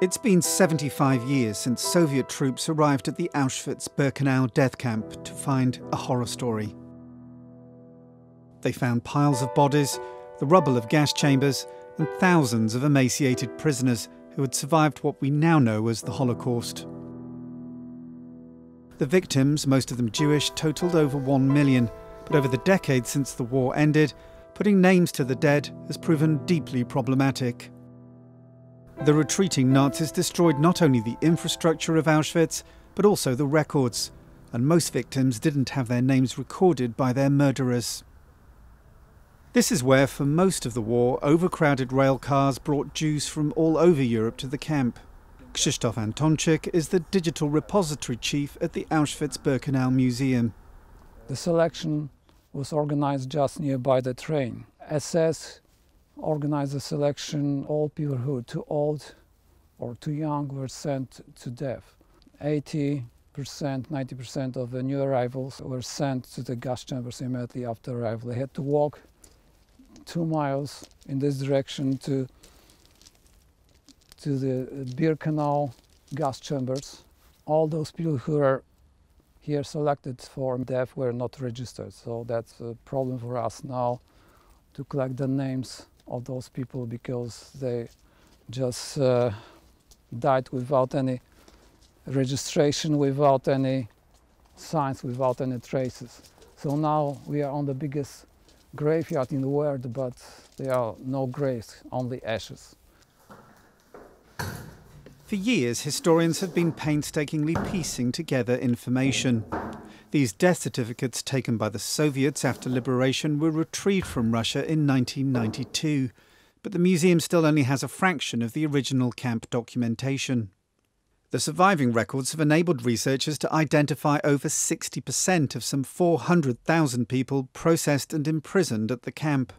It's been 75 years since Soviet troops arrived at the Auschwitz-Birkenau death camp to find a horror story. They found piles of bodies, the rubble of gas chambers, and thousands of emaciated prisoners who had survived what we now know as the Holocaust. The victims, most of them Jewish, totalled over 1 million, but over the decades since the war ended, putting names to the dead has proven deeply problematic. The retreating Nazis destroyed not only the infrastructure of Auschwitz, but also the records, and most victims didn't have their names recorded by their murderers. This is where, for most of the war, overcrowded rail cars brought Jews from all over Europe to the camp. Krzysztof Antonczyk is the digital repository chief at the Auschwitz-Birkenau Museum. The selection was organized just nearby the train. SS organized the selection. All people who were too old or too young were sent to death. 80%, 90% of the new arrivals were sent to the gas chambers immediately after arrival. They had to walk 2 miles in this direction to the Birkenau gas chambers. All those people who were here selected for death were not registered, so that's a problem for us now to collect the names of those people, because they just died without any registration, without any signs, without any traces. So now we are on the biggest graveyard in the world, but there are no graves, only ashes. For years, historians have been painstakingly piecing together information. These death certificates taken by the Soviets after liberation were retrieved from Russia in 1992, but the museum still only has a fraction of the original camp documentation. The surviving records have enabled researchers to identify over 60% of some 400,000 people processed and imprisoned at the camp.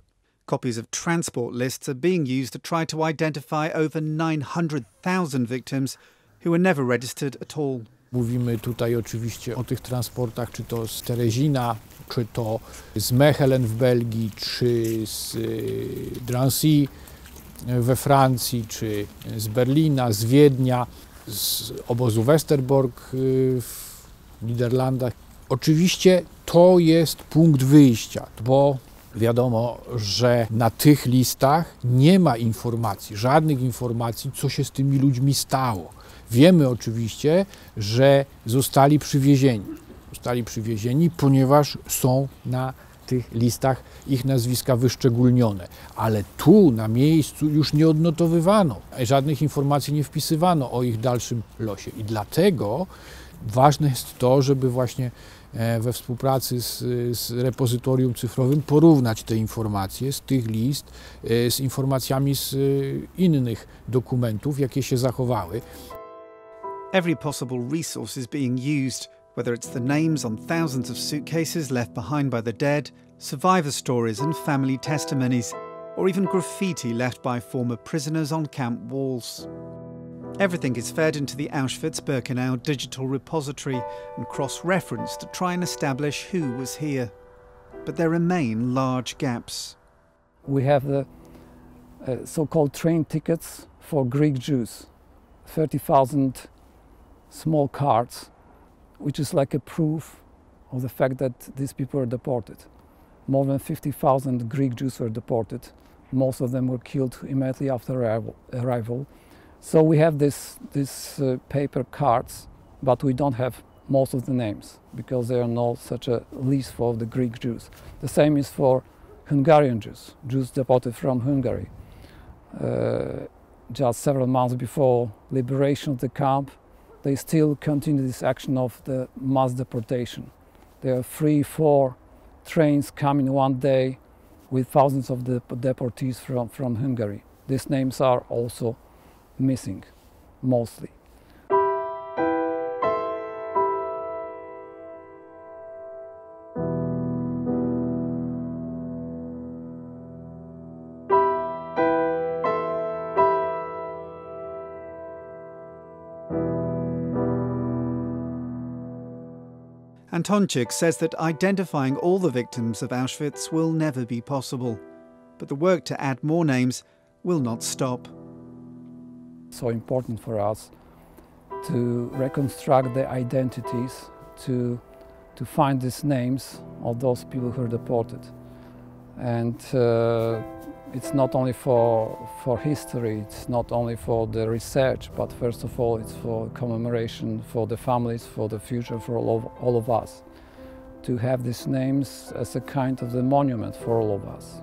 Copies of transport lists are being used to try to identify over 900,000 victims who were never registered at all. Mówimy tutaj oczywiście o tych transportach, czy to z Terezina, czy to z Mechelen w Belgii, czy z Drancy we Francji, czy z Berlina, z Wiednia, z obozu Westerbork w Niderlandach. Oczywiście to jest punkt wyjścia, bo wiadomo, że na tych listach nie ma informacji, żadnych informacji, co się z tymi ludźmi stało. Wiemy oczywiście, że zostali przywiezieni. Zostali przywiezieni, ponieważ są na tych listach ich nazwiska wyszczególnione. Ale tu na miejscu już nie odnotowywano, żadnych informacji nie wpisywano o ich dalszym losie. I dlatego ważne jest to, żeby właśnie we współpracy z repozytorium cyfrowym porównać te informacje z tych list z informacjami z innych dokumentów, jakie się zachowały. Every possible resource is being used, whether it's the names on thousands of suitcases left behind by the dead, survivor stories and family testimonies, or even graffiti left by former prisoners on camp walls. Everything is fed into the Auschwitz-Birkenau digital repository and cross-referenced to try and establish who was here. But there remain large gaps. We have the so-called train tickets for Greek Jews, 30,000 small cards, which is like a proof of the fact that these people were deported. More than 50,000 Greek Jews were deported. Most of them were killed immediately after arrival. So we have these paper cards, but we don't have most of the names because there are no such a list for the Greek Jews. The same is for Hungarian Jews, Jews deported from Hungary. Just several months before liberation of the camp, they still continue this action of the mass deportation. There are 3-4 trains coming one day with thousands of the deportees from Hungary. These names are also missing, mostly. Antonczyk says that identifying all the victims of Auschwitz will never be possible, but the work to add more names will not stop. So important for us to reconstruct the identities, to find these names of those people who are deported. And it's not only for history, it's not only for the research, but first of all it's for commemoration, for the families, for the future, for all of us. To have these names as a kind of the monument for all of us.